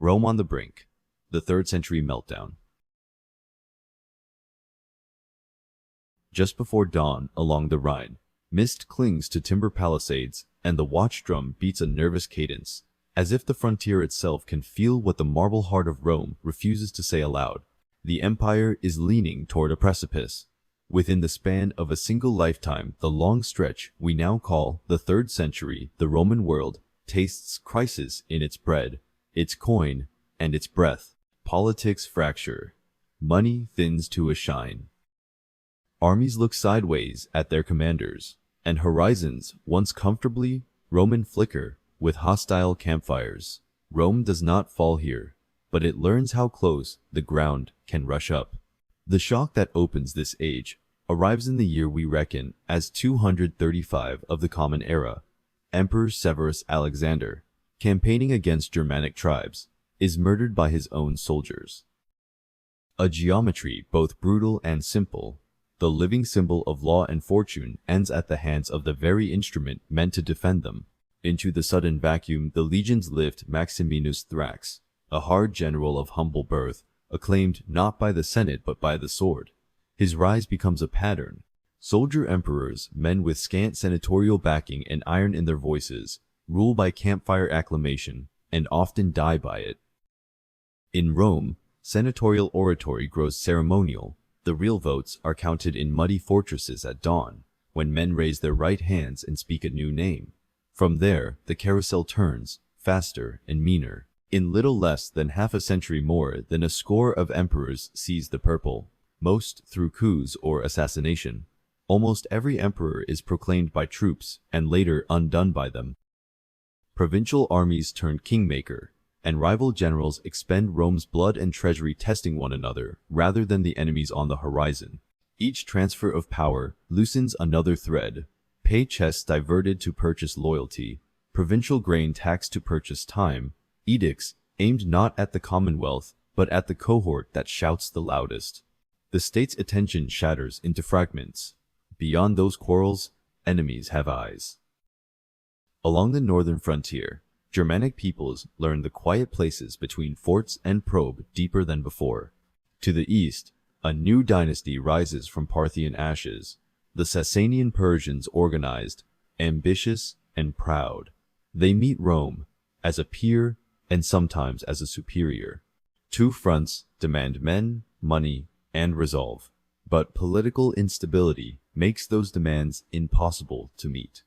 Rome on the brink. The 3rd century meltdown. Just before dawn, along the Rhine, mist clings to timber palisades, and the watch drum beats a nervous cadence, as if the frontier itself can feel what the marble heart of Rome refuses to say aloud. The empire is leaning toward a precipice. Within the span of a single lifetime, the long stretch we now call the 3rd century, the Roman world tastes crisis in its bread, its coin, and its breath. Politics fracture. Money thins to a shine. Armies look sideways at their commanders, and horizons, once comfortably Roman, flicker with hostile campfires. Rome does not fall here, but it learns how close the ground can rush up. The shock that opens this age arrives in the year we reckon as 235 of the Common Era. Emperor Severus Alexander, campaigning against Germanic tribes, is murdered by his own soldiers. A geometry both brutal and simple, the living symbol of law and fortune, ends at the hands of the very instrument meant to defend them. Into the sudden vacuum the legions lift Maximinus Thrax, a hard general of humble birth, acclaimed not by the Senate but by the sword. His rise becomes a pattern. Soldier emperors, men with scant senatorial backing and iron in their voices, rule by campfire acclamation, and often die by it. In Rome, senatorial oratory grows ceremonial. The real votes are counted in muddy fortresses at dawn, when men raise their right hands and speak a new name. From there, the carousel turns, faster and meaner. In little less than half a century, more than a score of emperors seize the purple, most through coups or assassination. Almost every emperor is proclaimed by troops and later undone by them. Provincial armies turn kingmaker, and rival generals expend Rome's blood and treasury testing one another rather than the enemies on the horizon. Each transfer of power loosens another thread. Pay chests diverted to purchase loyalty, provincial grain taxed to purchase time, edicts aimed not at the commonwealth but at the cohort that shouts the loudest. The state's attention shatters into fragments. Beyond those quarrels, enemies have eyes. Along the northern frontier, Germanic peoples learn the quiet places between forts and probe deeper than before. To the east, a new dynasty rises from Parthian ashes. The Sasanian Persians, organized, ambitious, and proud. They meet Rome as a peer and sometimes as a superior. Two fronts demand men, money, and resolve. But political instability makes those demands impossible to meet.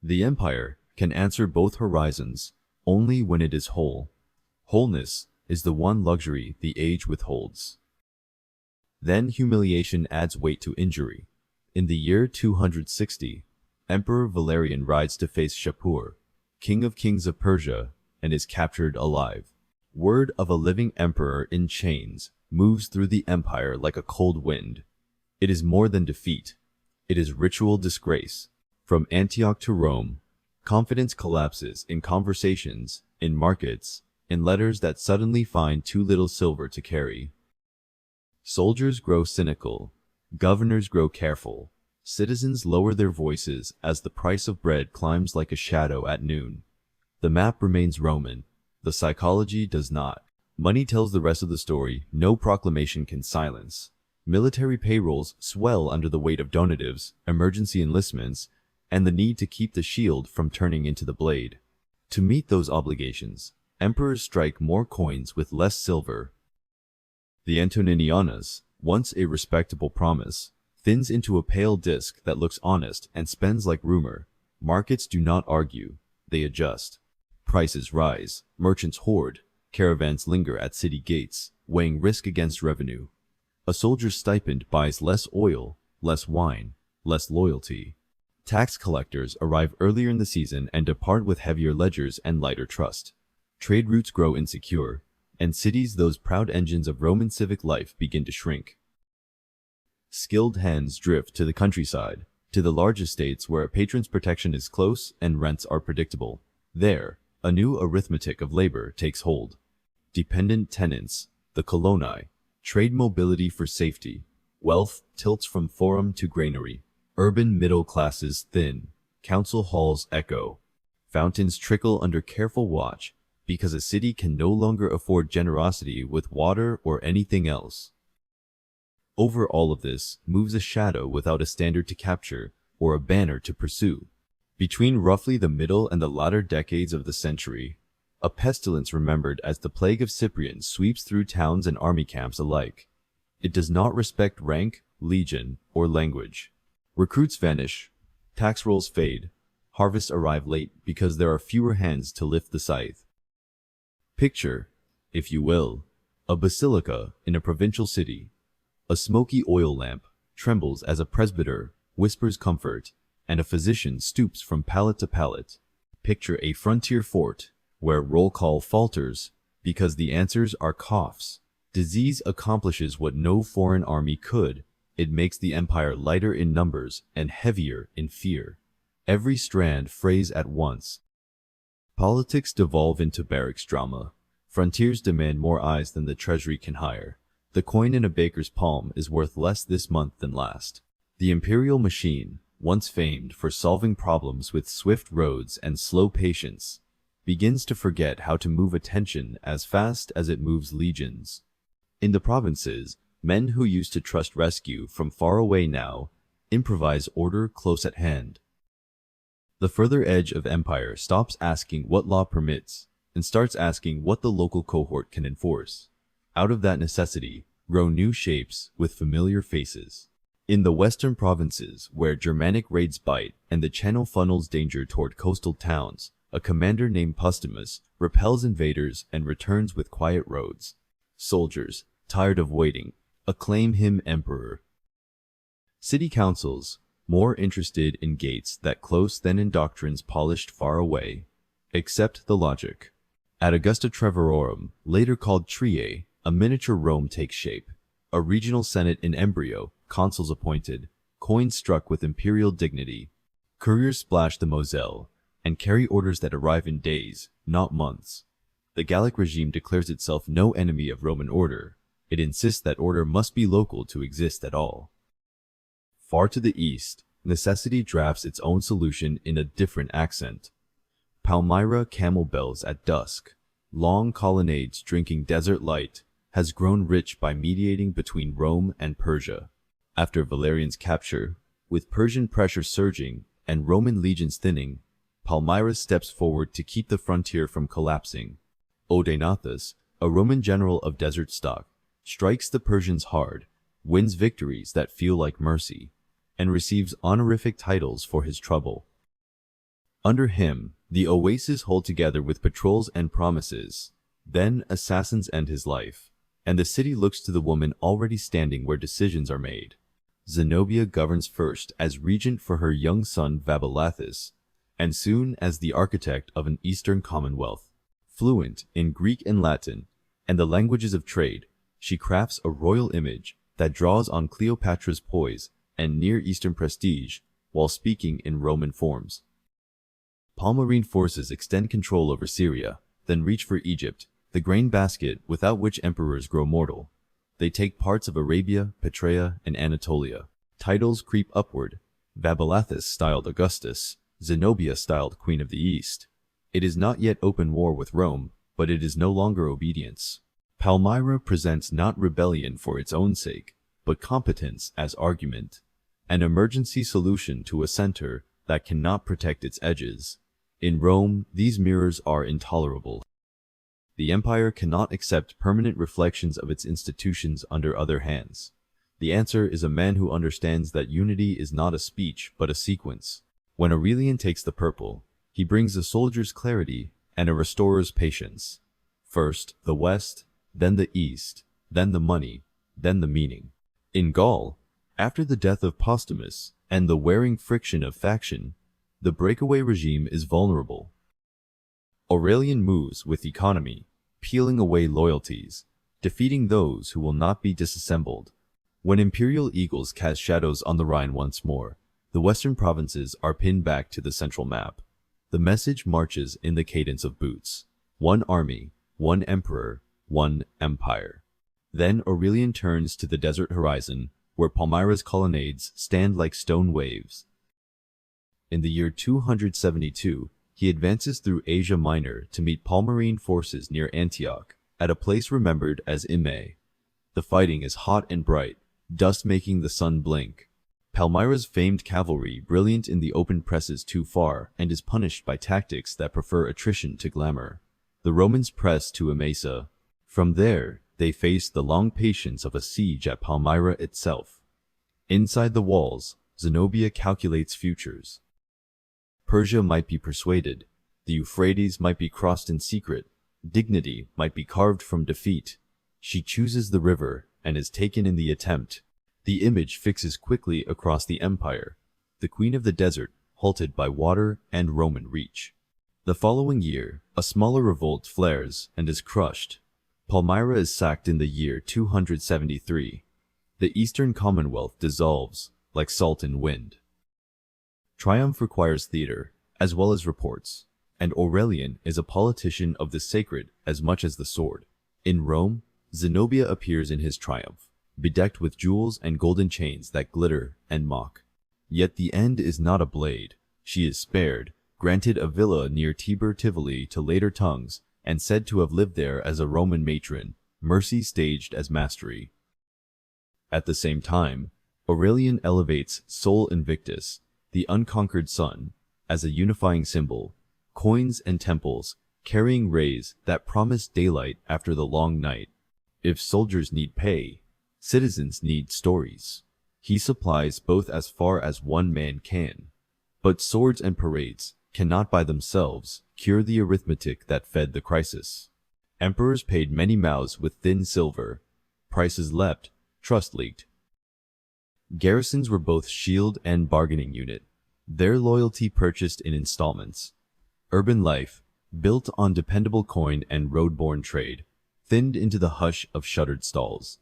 The empire can answer both horizons only when it is whole. Wholeness is the one luxury the age withholds. Then humiliation adds weight to injury. In the year 260, Emperor Valerian rides to face Shapur, king of kings of Persia, and is captured alive. Word of a living emperor in chains moves through the empire like a cold wind. It is more than defeat. It is ritual disgrace. From Antioch to Rome, confidence collapses in conversations, in markets, in letters that suddenly find too little silver to carry. Soldiers grow cynical. Governors grow careful. Citizens lower their voices as the price of bread climbs like a shadow at noon. The map remains Roman. The psychology does not. Money tells the rest of the story no proclamation can silence. Military payrolls swell under the weight of donatives, emergency enlistments, and the need to keep the shield from turning into the blade. To meet those obligations, emperors strike more coins with less silver. The Antoninianus, once a respectable promise, thins into a pale disk that looks honest and spends like rumor. Markets do not argue, they adjust. Prices rise, merchants hoard, caravans linger at city gates, weighing risk against revenue. A soldier's stipend buys less oil, less wine, less loyalty. Tax collectors arrive earlier in the season and depart with heavier ledgers and lighter trust. Trade routes grow insecure, and cities, those proud engines of Roman civic life, begin to shrink. Skilled hands drift to the countryside, to the large estates where a patron's protection is close and rents are predictable. There, a new arithmetic of labor takes hold. Dependent tenants, the coloni, trade mobility for safety. Wealth tilts from forum to granary. Urban middle classes thin. Council halls echo. Fountains trickle under careful watch. because a city can no longer afford generosity with water or anything else. Over all of this moves a shadow without a standard to capture or a banner to pursue. Between roughly the middle and the latter decades of the century, a pestilence remembered as the Plague of Cyprian sweeps through towns and army camps alike. It does not respect rank, legion, or language. Recruits vanish, tax rolls fade, harvests arrive late because there are fewer hands to lift the scythe. Picture, if you will, a basilica in a provincial city. A smoky oil lamp trembles as a presbyter whispers comfort, and a physician stoops from pallet to pallet. Picture a frontier fort, where roll call falters, because the answers are coughs. Disease accomplishes what no foreign army could. It makes the empire lighter in numbers and heavier in fear. Every strand frays at once. Politics devolve into barracks drama. Frontiers demand more eyes than the treasury can hire. The coin in a baker's palm is worth less this month than last. The imperial machine, once famed for solving problems with swift roads and slow patience, begins to forget how to move attention as fast as it moves legions. In the provinces, men who used to trust rescue from far away now improvise order close at hand. The further edge of empire stops asking what law permits and starts asking what the local cohort can enforce. Out of that necessity grow new shapes with familiar faces. In the western provinces, where Germanic raids bite and the channel funnels danger toward coastal towns, a commander named Postumus repels invaders and returns with quiet roads. Soldiers, tired of waiting, acclaim him emperor. City councils, more interested in gates that close than in doctrines polished far away, accept the logic. At Augusta Treverorum, later called Triae, a miniature Rome takes shape. A regional senate in embryo, consuls appointed, coins struck with imperial dignity. Couriers splash the Moselle and carry orders that arrive in days, not months. The Gallic regime declares itself no enemy of Roman order. It insists that order must be local to exist at all. Far to the east, necessity drafts its own solution in a different accent. Palmyra camel bells at dusk, long colonnades drinking desert light, has grown rich by mediating between Rome and Persia. After Valerian's capture, with Persian pressure surging and Roman legions thinning, Palmyra steps forward to keep the frontier from collapsing. Odaenathus, a Roman general of desert stock, strikes the Persians hard, wins victories that feel like mercy, and receives honorific titles for his trouble. Under him, the oases hold together with patrols and promises. Then assassins end his life, and the city looks to the woman already standing where decisions are made. Zenobia governs first as regent for her young son Valerian, and soon as the architect of an Eastern commonwealth. Fluent in Greek and Latin, and the languages of trade, she crafts a royal image that draws on Cleopatra's poise and Near Eastern prestige while speaking in Roman forms. Palmyrene forces extend control over Syria, then reach for Egypt, the grain basket without which emperors grow mortal. They take parts of Arabia, Petraea, and Anatolia. Titles creep upward. Valerian styled Augustus, Zenobia styled Queen of the East. It is not yet open war with Rome, but it is no longer obedience. Palmyra presents not rebellion for its own sake, but competence as argument, an emergency solution to a center that cannot protect its edges. In Rome, these mirrors are intolerable. The empire cannot accept permanent reflections of its institutions under other hands. The answer is a man who understands that unity is not a speech but a sequence. When Aurelian takes the purple, he brings a soldier's clarity and a restorer's patience. First the West, then the East, then the money, then the meaning. In Gaul, after the death of Postumus and the wearing friction of faction, the breakaway regime is vulnerable. Aurelian moves with economy, peeling away loyalties, defeating those who will not be disassembled. When imperial eagles cast shadows on the Rhine once more, the western provinces are pinned back to the central map. The message marches in the cadence of boots. One army, one emperor, one empire. Then Aurelian turns to the desert horizon, where Palmyra's colonnades stand like stone waves. In the year 272, He advances through Asia Minor to meet Palmyrene forces near Antioch, at a place remembered as Immae. The fighting is hot and bright, dust making the sun blink. Palmyra's famed cavalry brilliant in the open presses too far and is punished by tactics that prefer attrition to glamour. The Romans press to Emesa. From there, they face the long patience of a siege at Palmyra itself. Inside the walls, Zenobia calculates futures. Persia might be persuaded, the Euphrates might be crossed in secret, dignity might be carved from defeat. She chooses the river and is taken in the attempt. The image fixes quickly across the empire, the queen of the desert, halted by water and Roman reach. The following year, a smaller revolt flares and is crushed. Palmyra is sacked in the year 273. The Eastern Commonwealth dissolves, like salt in wind. Triumph requires theater, as well as reports, and Aurelian is a politician of the sacred as much as the sword. In Rome, Zenobia appears in his triumph, bedecked with jewels and golden chains that glitter and mock. Yet the end is not a blade. She is spared, granted a villa near Tiber Tivoli to later tongues, and said to have lived there as a Roman matron, mercy staged as mastery. At the same time, Aurelian elevates Sol Invictus, the unconquered sun, as a unifying symbol, coins and temples, carrying rays that promise daylight after the long night. If soldiers need pay, citizens need stories. He supplies both as far as one man can. But swords and parades cannot by themselves cure the arithmetic that fed the crisis. Emperors paid many mouths with thin silver. Prices leapt, trust leaked. Garrisons were both shield and bargaining unit, their loyalty purchased in installments. Urban life, built on dependable coin and road-borne trade, thinned into the hush of shuttered stalls.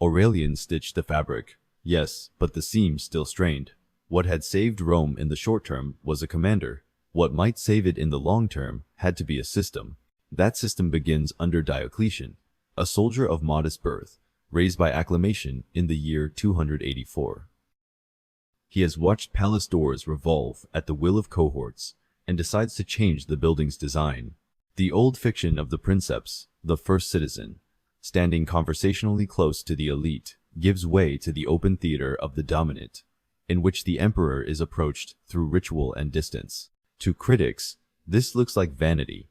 Aurelian stitched the fabric, yes, but the seam still strained. What had saved Rome in the short term was a commander. What might save it in the long term had to be a system. That system begins under Diocletian, a soldier of modest birth, raised by acclamation in the year 284. He has watched palace doors revolve at the will of cohorts, and decides to change the building's design. The old fiction of the princeps, the first citizen, standing conversationally close to the elite, gives way to the open theater of the dominant, in which the emperor is approached through ritual and distance. To critics, this looks like vanity.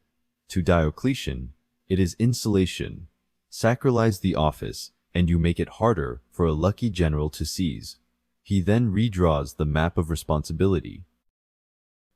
To Diocletian, it is insulation. Sacralize the office, and you make it harder for a lucky general to seize. He then redraws the map of responsibility.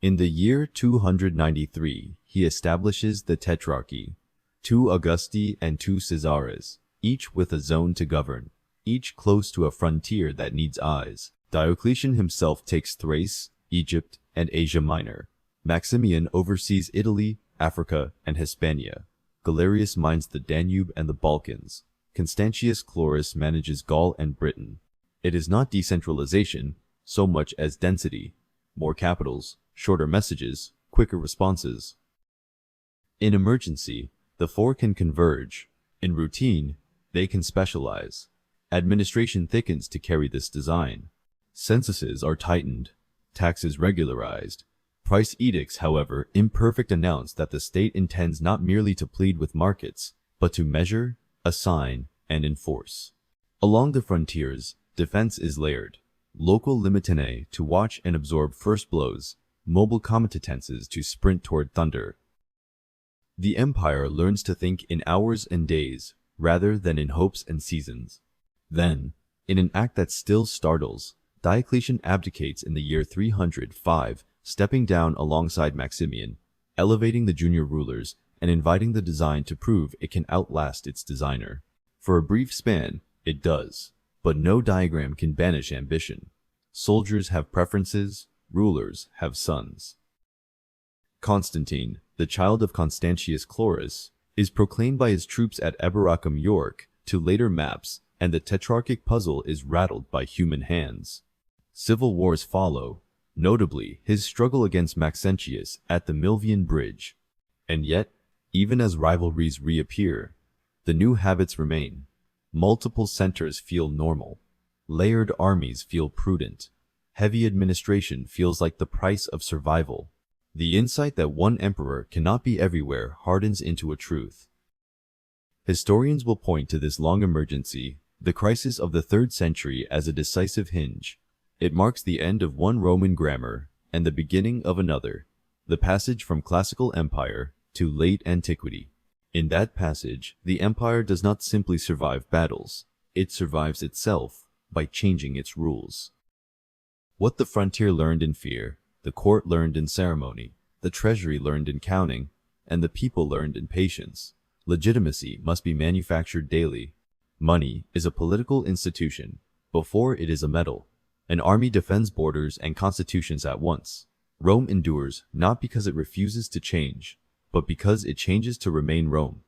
In the year 293, he establishes the Tetrarchy, 2 Augusti and 2 Caesares, each with a zone to govern, each close to a frontier that needs eyes. Diocletian himself takes Thrace, Egypt, and Asia Minor. Maximian oversees Italy, Africa, and Hispania. Galerius mines the Danube and the Balkans. Constantius Chlorus manages Gaul and Britain. It is not decentralization so much as density. More capitals, shorter messages, quicker responses. In emergency, the four can converge. In routine, they can specialize. Administration thickens to carry this design. Censuses are tightened, taxes regularized. Price edicts, however, imperfect, announce that the state intends not merely to plead with markets, but to measure, assign, and enforce. Along the frontiers, defense is layered. Local limitanae to watch and absorb first blows, mobile comitatenses to sprint toward thunder. The empire learns to think in hours and days, rather than in hopes and seasons. Then, in an act that still startles, Diocletian abdicates in the year 305, stepping down alongside Maximian, elevating the junior rulers, and inviting the design to prove it can outlast its designer. For a brief span, it does, but no diagram can banish ambition. Soldiers have preferences, rulers have sons. Constantine, the child of Constantius Chlorus, is proclaimed by his troops at Eboracum, York, to later maps, and the Tetrarchic puzzle is rattled by human hands. Civil wars follow, notably his struggle against Maxentius at the Milvian Bridge. And yet, even as rivalries reappear, the new habits remain. Multiple centers feel normal. Layered armies feel prudent. Heavy administration feels like the price of survival. The insight that one emperor cannot be everywhere hardens into a truth. Historians will point to this long emergency, the crisis of the 3rd century, as a decisive hinge. It marks the end of one Roman grammar and the beginning of another, the passage from classical empire to late antiquity. In that passage, the empire does not simply survive battles, it survives itself by changing its rules. What the frontier learned in fear, the court learned in ceremony, the treasury learned in counting, and the people learned in patience. Legitimacy must be manufactured daily. Money is a political institution before it is a metal. An army defends borders and constitutions at once. Rome endures not because it refuses to change, but because it changes to remain Rome.